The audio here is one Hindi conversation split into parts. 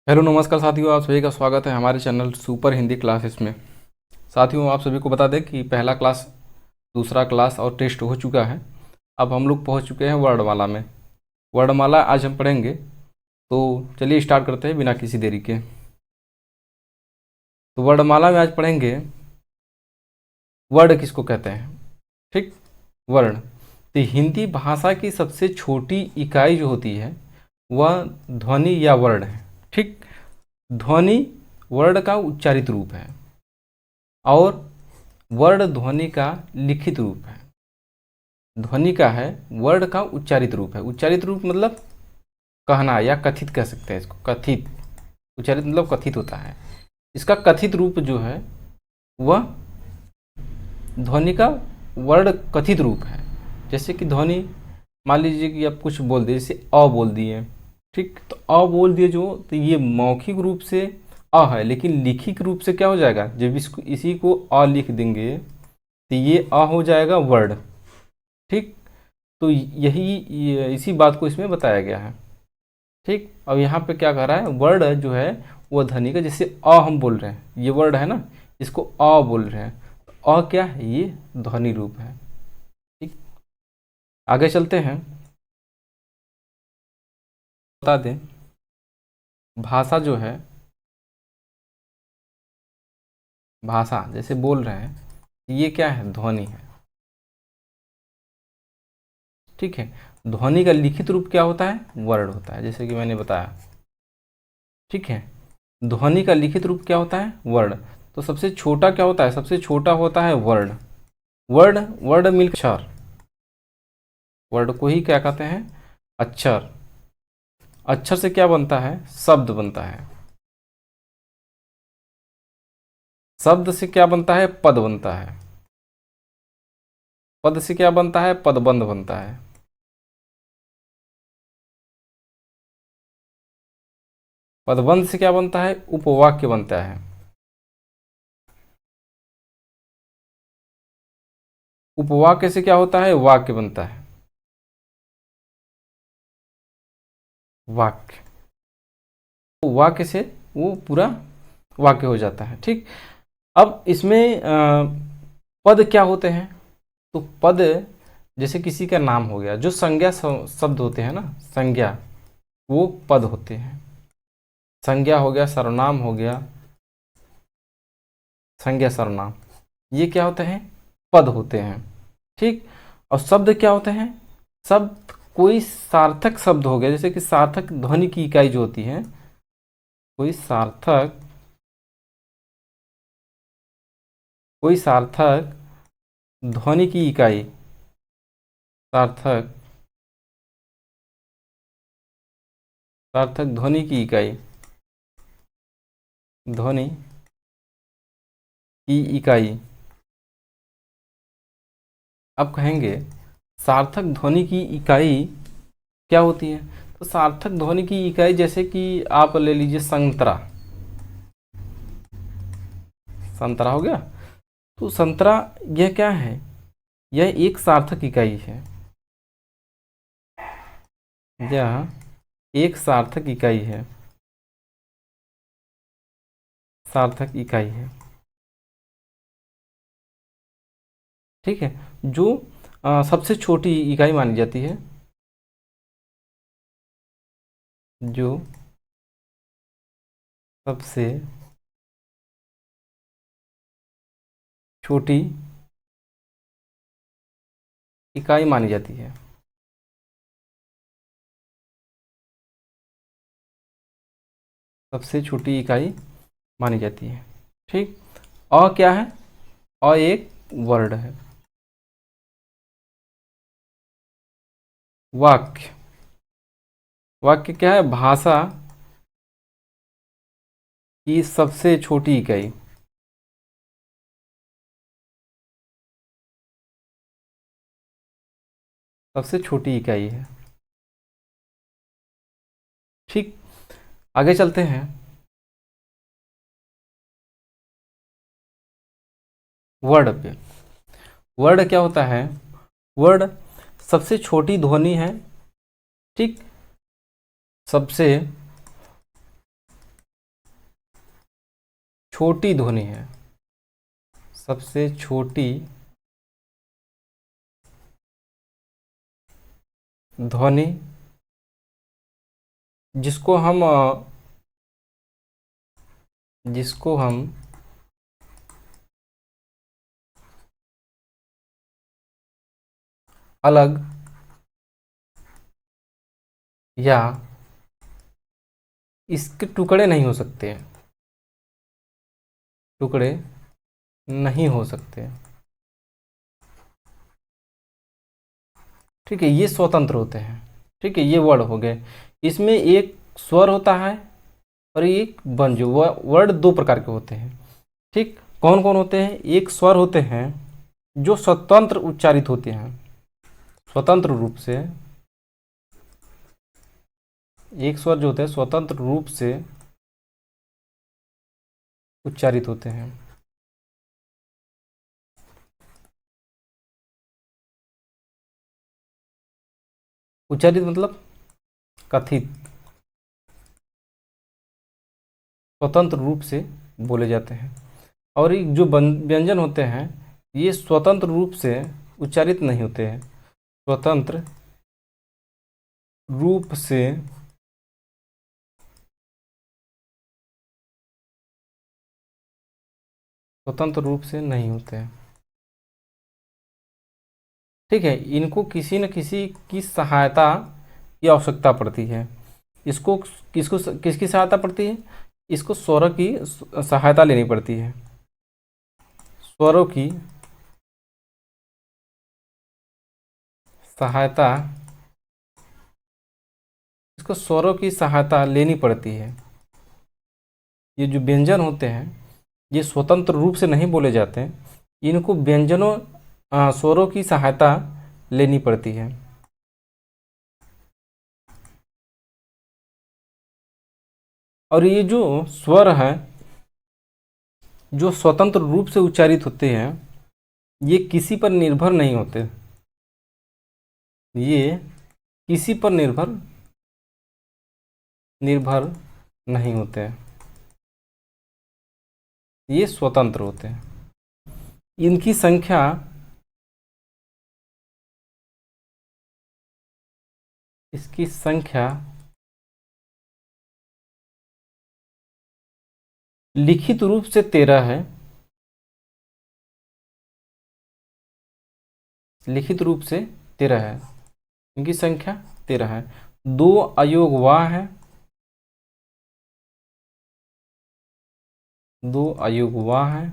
हेलो नमस्कार साथियों, आप सभी का स्वागत है हमारे चैनल सुपर हिंदी क्लासेस में। साथियों, आप सभी को बता दें कि पहला क्लास, दूसरा क्लास और टेस्ट हो चुका है। अब हम लोग पहुंच चुके हैं वर्णमाला में। वर्णमाला आज हम पढ़ेंगे, तो चलिए स्टार्ट करते हैं बिना किसी देरी के। तो वर्णमाला में आज पढ़ेंगे वर्ण किसको कहते हैं। ठीक, वर्ण। तो हिंदी भाषा की सबसे छोटी इकाई जो होती है वह ध्वनि या वर्ण है। ठीक, ध्वनि वर्ण का उच्चारित रूप है और वर्ण ध्वनि का लिखित रूप है। ध्वनि का है, वर्ण का उच्चारित रूप है। उच्चारित रूप मतलब कहना या कथित कह सकते हैं इसको। कथित, उच्चारित मतलब कथित होता है। इसका कथित रूप जो है वह ध्वनि का वर्ण कथित रूप है। जैसे कि ध्वनि, मान लीजिए कि आप कुछ बोल दिए, जैसे अ बोल दिए। ठीक, तो अ बोल दिए जो, तो ये मौखिक रूप से अ है, लेकिन लिखित रूप से क्या हो जाएगा, जब इसको इसी को अ लिख देंगे तो ये अ हो जाएगा वर्ण। ठीक, तो इसी बात को इसमें बताया गया है। ठीक, अब यहाँ पे क्या कर रहा है, वर्ण जो है वो ध्वनि का, जैसे अ हम बोल रहे हैं, ये वर्ड है ना, इसको अ बोल रहे हैं, तो अ क्या है, ये ध्वनि रूप है। ठीक, आगे चलते हैं। बता दें, भाषा जो है, भाषा जैसे बोल रहे हैं, ये क्या है, ध्वनि है। ठीक है, ध्वनि का लिखित रूप क्या होता है, वर्ण होता है, जैसे कि मैंने बताया। ठीक है, ध्वनि का लिखित रूप क्या होता है, वर्ण। तो सबसे छोटा क्या होता है, सबसे छोटा होता है वर्ण। वर्ण, वर्ण मिलकर अक्षर, वर्ण को ही क्या कहते हैं, अक्षर। अक्षर से क्या बनता है, शब्द बनता है। शब्द से क्या बनता है, पद बनता है। पद से क्या बनता है, पदबंध बनता है। पदबंध से क्या बनता है, उपवाक्य बनता है। उपवाक्य से क्या होता है, वाक्य बनता है। वाक्य, तो वाक्य से वो पूरा वाक्य हो जाता है। ठीक, अब इसमें पद क्या होते हैं, तो पद जैसे किसी का नाम हो गया, जो संज्ञा शब्द होते हैं ना, संज्ञा, वो पद होते हैं। संज्ञा हो गया, सर्वनाम हो गया, संज्ञा सर्वनाम, ये क्या होते हैं, पद होते हैं। ठीक, और शब्द क्या होते हैं, शब्द कोई सार्थक शब्द हो गया, जैसे कि सार्थक ध्वनि की इकाई जो होती है, कोई सार्थक, कोई सार्थक ध्वनि की इकाई, सार्थक, सार्थक ध्वनि की इकाई, ध्वनि की इकाई। अब कहेंगे सार्थक ध्वनि की इकाई क्या होती है, तो सार्थक ध्वनि की इकाई जैसे कि आप ले लीजिए संतरा। संतरा हो गया, तो संतरा यह क्या है, यह एक सार्थक इकाई है। यह एक सार्थक इकाई है, सार्थक इकाई है। ठीक है, जो सबसे छोटी इकाई मानी जाती है, जो सबसे छोटी इकाई मानी जाती है। सबसे छोटी इकाई मानी जाती है। ठीक, अ क्या है, अ एक वर्ड है। वाक्य, वाक्य क्या है, भाषा की सबसे छोटी इकाई। सबसे छोटी इकाई है। ठीक, आगे चलते हैं। वर्ड पे, वर्ड क्या होता है, वर्ड सबसे छोटी ध्वनि है। ठीक, सबसे छोटी ध्वनि है, सबसे छोटी ध्वनि जिसको हम अलग या इसके टुकड़े नहीं हो सकते, टुकड़े नहीं हो सकते। ठीक है, ये स्वतंत्र होते हैं। ठीक है, ये वर्ड हो गए। इसमें एक स्वर होता है और एक व्यंजन। वर्ड दो प्रकार के होते हैं। ठीक, कौन कौन होते हैं? एक स्वर होते हैं जो स्वतंत्र उच्चारित होते हैं, स्वतंत्र रूप से। एक स्वर जो होते हैं स्वतंत्र रूप से उच्चारित होते हैं। उच्चारित मतलब कथित, स्वतंत्र रूप से बोले जाते हैं। और एक जो व्यंजन होते हैं ये स्वतंत्र रूप से उच्चारित नहीं होते हैं, स्वतंत्र रूप से स्वतंत्र रूप से नहीं होते हैं। ठीक है, इनको किसी न किसी की सहायता की आवश्यकता पड़ती है। इसको किसको किसकी सहायता पड़ती है? इसको स्वरों की सहायता लेनी पड़ती है, स्वरों की सहायता, इसको स्वरों की सहायता लेनी पड़ती है। ये जो व्यंजन होते हैं ये स्वतंत्र रूप से नहीं बोले जाते हैं, इनको व्यंजनों स्वरों की सहायता लेनी पड़ती है। और ये जो स्वर हैं जो स्वतंत्र रूप से उच्चारित होते हैं ये किसी पर निर्भर नहीं होते, ये किसी पर निर्भर निर्भर नहीं होते, ये स्वतंत्र होते हैं। इनकी संख्या इसकी संख्या लिखित रूप से 13 है, लिखित रूप से 13 है, इनकी संख्या 13 है। दो अयोग वाह है, दो अयोग वाह है।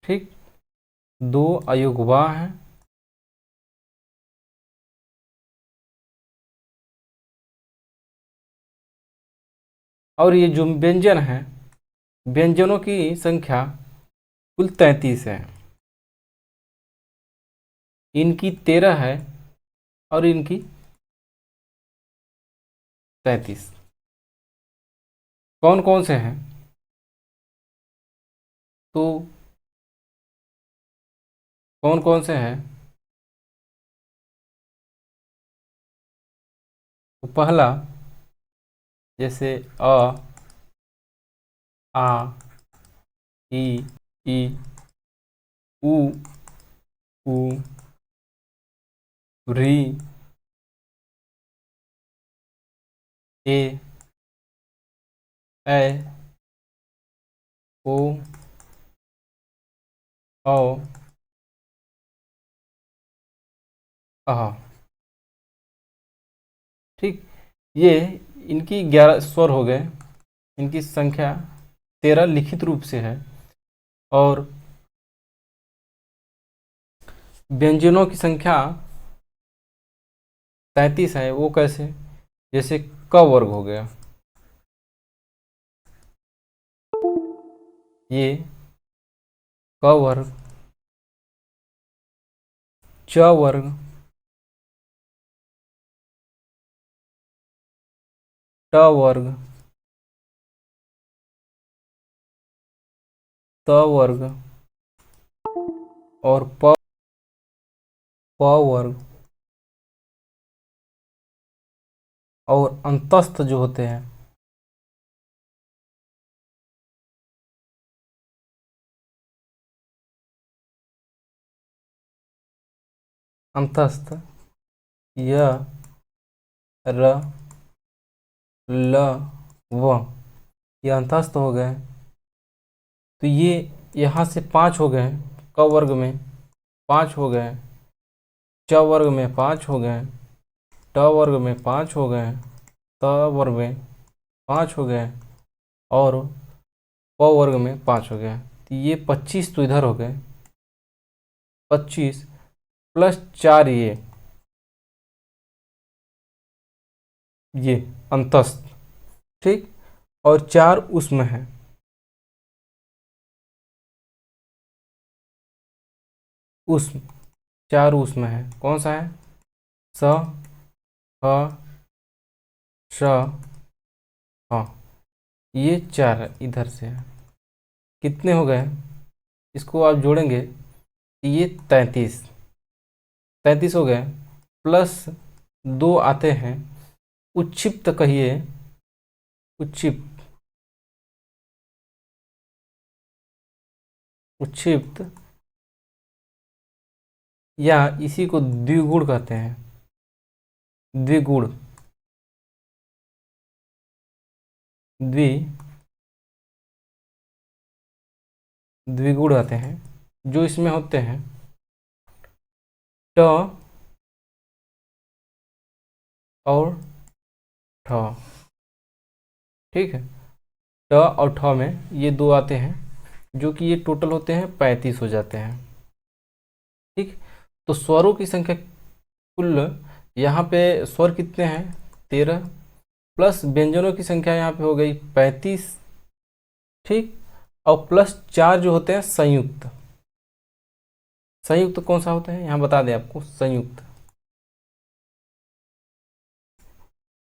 ठीक, दो अयोग वाह है। और ये जो व्यंजन है व्यंजनों की संख्या कुल 33 है, इनकी 13 है और इनकी 33। कौन कौन से हैं? तो कौन कौन से हैं? तो पहला जैसे अ, आ, ई, ई, उ, ऊ, री, ए, ऐ, ओ, औ, अह। ठीक, ये इनकी 11 स्वर हो गए, इनकी संख्या 13 लिखित रूप से है। और व्यंजनों की संख्या 33 है। वो कैसे? जैसे क वर्ग हो गया, ये क वर्ग, च वर्ग, ट वर्ग, त वर्ग और प वर्ग। और अंतस्थ जो होते हैं अंतस्थ य र ल व, ये अंतस्थ हो गए। तो ये यहाँ से 5 हो गए, क वर्ग में 5 हो गए, च वर्ग में 5 हो गए, ट वर्ग में 5 हो गए, त वर्ग में 5 हो गए और प वर्ग में 5 हो गया। तो ये 25 तो इधर हो गए, 25 प्लस 4 ये अंतस्थ, ठीक, और 4 उसमें है, उष्म, 4 उसमें है। कौन सा है? स, ह, श, ह, ये 4 है, इधर से है। कितने हो गए? इसको आप जोड़ेंगे, ये 33, 33 हो गए, प्लस 2 आते हैं, उच्छिप्त कहिए, उच्छिप्त, उच्छिप्त या इसी को द्विगुण कहते हैं, द्विगुण, द्विगुण आते हैं, जो इसमें होते हैं ट और ठ, ठीक है। ट और ठ में ये 2 आते हैं, जो कि ये टोटल होते हैं 35 हो जाते हैं, ठीक। तो स्वरों की संख्या कुल यहाँ पे स्वर कितने हैं? 13, प्लस व्यंजनों की संख्या यहाँ पे हो गई 35, ठीक, और प्लस 4 जो होते हैं संयुक्त। संयुक्त कौन सा होता है यहाँ बता दें आपको? संयुक्त,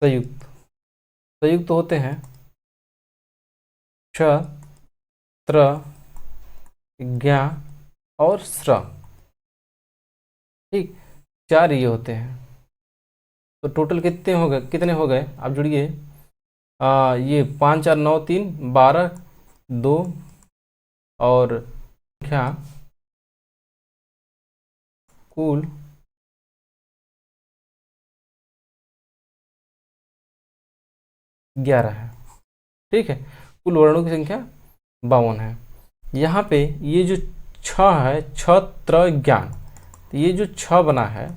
संयुक्त, संयुक्त होते हैं क्ष, त्र, ज्ञा और स्र, ठीक, 4 ये होते हैं। तो टोटल कितने हो गए? कितने हो गए आप जुड़िए, ये 5 4 9 3 12, 2 और संख्या कुल 11 है, ठीक है। कुल वर्णों की संख्या 52 है। यहाँ पे ये जो 6 है, छ त्र ज्ञान, तो ये जो 6 बना है,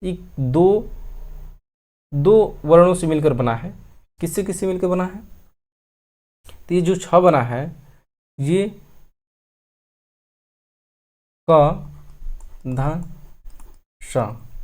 ये दो वर्णों से मिलकर बना है। किससे किससे मिलकर बना है? तो ये जो 6 बना है, ये क धन स,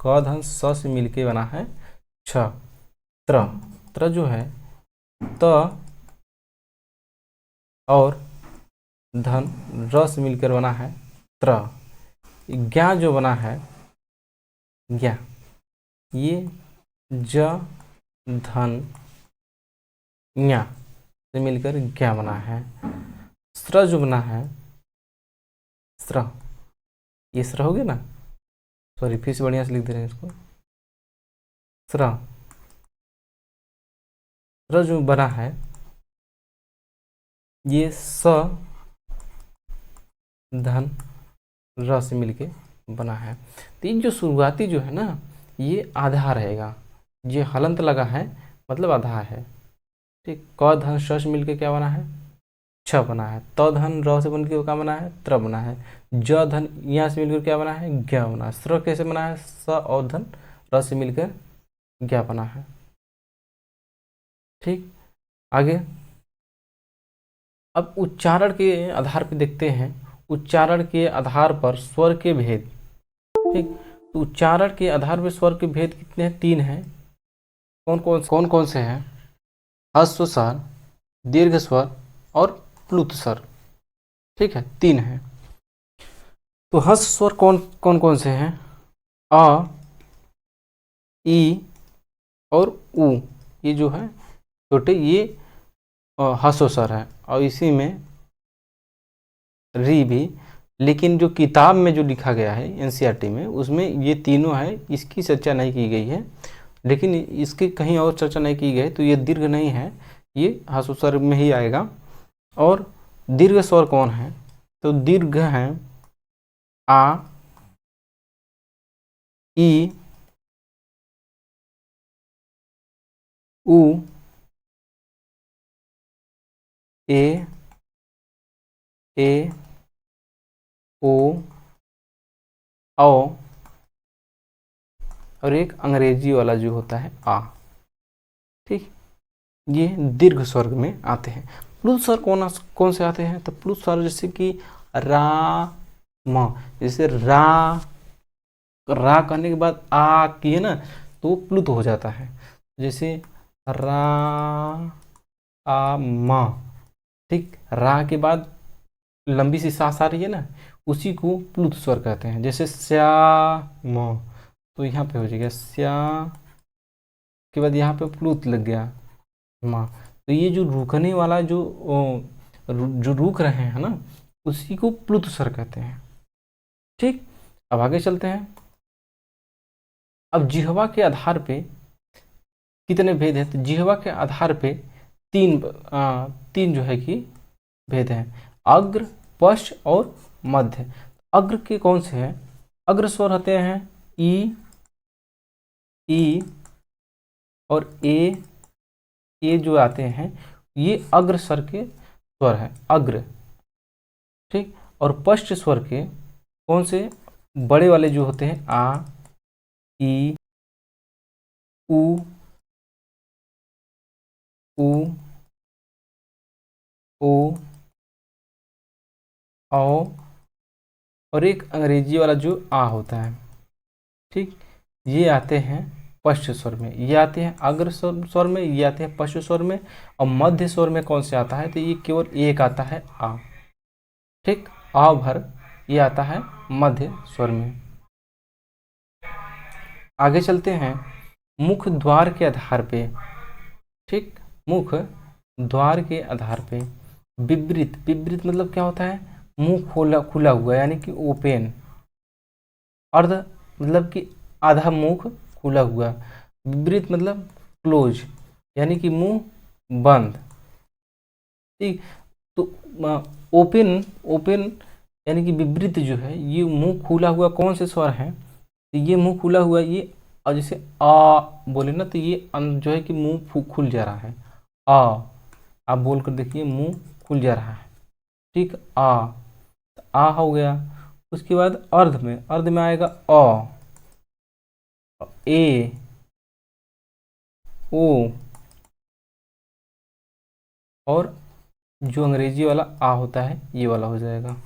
क धन स से मिलके बना है 6। त्र, त्र जो है त और धन र से मिलकर बना है त्र। ज्ञा जो बना है, ज्ञा, ये ज धन ज्ञा से मिलकर ज्ञा बना है। स्र जो बना है, स्र, ये स्र हो गया ना, सॉरी फिर से बढ़िया से लिख दे रहे हैं इसको। स्र, स्र जो बना है, ये स धन र से मिलके बना है। तो ये जो शुरुआती जो है ना, ये आधा रहेगा, ये हलंत लगा है मतलब आधा है, ठीक। क धन श से मिलके क्या बना है? 6 बना है। त धन र से मिलकर क्या बना है? त्र बना है। ज धन यहाँ से मिलकर क्या बना है? ज्ञ बना है। स्र कैसे बना है? स और धन र से मिलकर ज्ञ बना है, ठीक। आगे अब उच्चारण के आधार पर देखते हैं, उच्चारण के आधार पर स्वर के भेद, ठीक। तो उच्चारण के आधार पर स्वर के भेद कितने हैं? 3 हैं। कौन कौन से हैं? ह्रस्व स्वर, दीर्घ स्वर और प्लुत स्वर, ठीक है, 3 हैं। तो ह्रस्व स्वर कौन कौन से हैं? अ, ई और उ, ये जो है छोटे, ये ह्रस्व स्वर है, और इसी में री भी। लेकिन जो किताब में जो लिखा गया है एनसीईआरटी में, उसमें ये तीनों है, इसकी चर्चा नहीं की गई है। लेकिन इसकी कहीं और चर्चा नहीं की गई, तो ये दीर्घ नहीं है, ये ह्रस्व स्वर में ही आएगा। और दीर्घ स्वर कौन है? तो दीर्घ है आ, ई, उ, ए, ए, ओ, औ, और एक अंग्रेजी वाला जो होता है आ। ठीक, ये दीर्घ स्वर्ग में आते हैं। प्लुत स्वर कौन कौन से आते हैं? तो प्लुत स्वर जैसे कि रा, म, जैसे रा करने के बाद आ किए ना तो वो प्लुत हो जाता है। जैसे रा, आ, म, ठीक, रा के बाद लंबी सी सांस आ रही है ना, उसी को प्लुत स्वर कहते हैं। जैसे श्या, म, तो यहाँ पे हो जाएगा श्या के बाद यहाँ पे प्लुत लग गया माँ। तो ये जो रुकने वाला जो रुक रहे हैं ना, उसी को प्लुत स्वर कहते हैं। ठीक, अब आगे चलते हैं। अब जिह्वा के आधार पे कितने भेद हैं? तो जिह्वा के आधार पे तीन जो है कि भेद हैं, अग्र, पश्च और मध्य। अग्र के कौन से हैं? अग्र स्वर होते हैं ई और ए जो आते हैं, ये अग्र स्वर के स्वर है, अग्र। ठीक, और पश्च स्वर के कौन से? बड़े वाले जो होते हैं आ, ई, उ, उ, ओ, औ, और एक अंग्रेजी वाला जो आ होता है। ठीक, ये आते हैं पश्च स्वर में, ये आते हैं अग्र स्वर में, ये आते हैं पश्च स्वर में। और मध्य स्वर में कौन से आता है? तो ये केवल एक आता है आ। ठीक, आ भर ये आता है मध्य स्वर में। आगे चलते हैं। मुख द्वार के आधार पे, ठीक, मुख द्वार के आधार पे विवृत, विवृत मतलब क्या होता है? मुंह खोला खुला हुआ, यानी कि ओपन। अर्ध मतलब कि आधा मुख खुला हुआ। विवृत मतलब क्लोज, यानी कि मुंह बंद। ठीक, तो ओपन, ओपन यानी कि विवृत जो है, ये मुंह खुला हुआ कौन से स्वर है? तो ये मुंह खुला हुआ, ये और जैसे आ बोले ना, तो ये जो है कि मुंह खुल जा रहा है। आ, आप बोल कर देखिए, मुंह खुल जा रहा है। ठीक, आ हो गया। उसके बाद अर्ध में आएगा अ, ए, ओ, और जो अंग्रेजी वाला आ होता है ये वाला हो जाएगा।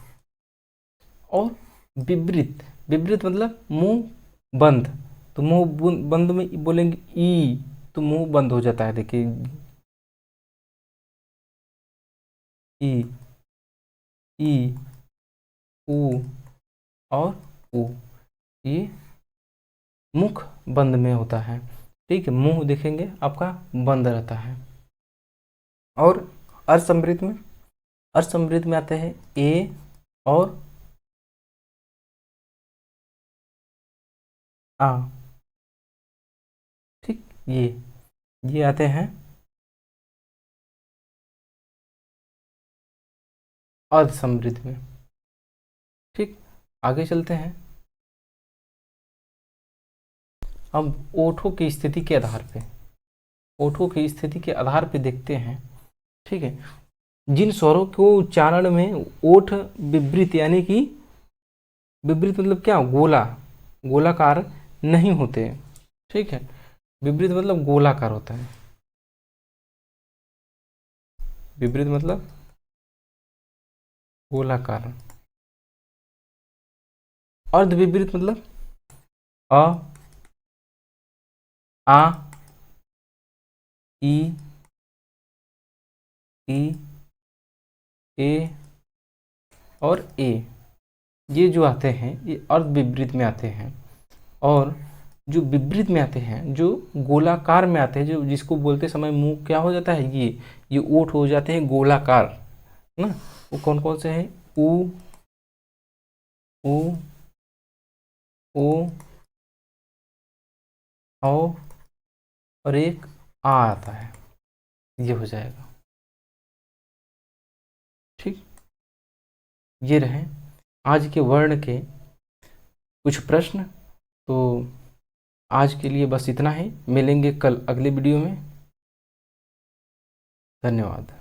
और विवृत, विवृत मतलब मुंह बंद। तो मुंह बंद में बोलेंगे ई, तो मुंह बंद हो जाता है। देखिए ई, ई, उ, और उ, ये मुख बंद में होता है। ठीक है, मुंह देखेंगे आपका बंद रहता है। और असमृद्ध में, असमृद्ध में आते हैं ए और आ। ठीक, ये आते हैं अर्ध समृद्ध में। ठीक, आगे चलते हैं। अब ओठों की स्थिति के आधार पे, ओठों की स्थिति के आधार पे देखते हैं। ठीक है, जिन स्वरों को उच्चारण में ओठ विवृत, यानी कि विवृत मतलब क्या? गोलाकार नहीं होते। ठीक है, विवृत मतलब गोलाकार होता है। विवृत मतलब गोलाकार। अर्ध विवृत मतलब अ, आ, ई, ई, ए और ए, ये जो आते हैं ये अर्ध विवृत में आते हैं। और जो विवृत में आते हैं, जो गोलाकार में आते हैं, जो जिसको बोलते समय मुंह क्या हो जाता है, ये ओठ हो जाते हैं गोलाकार ना। वो कौन कौन से हैं? उ, उ, ओ, औ, और एक आ आता है, ये हो जाएगा। ठीक, ये रहे आज के वर्ण के कुछ प्रश्न। तो आज के लिए बस इतना ही, मिलेंगे कल अगले वीडियो में। धन्यवाद।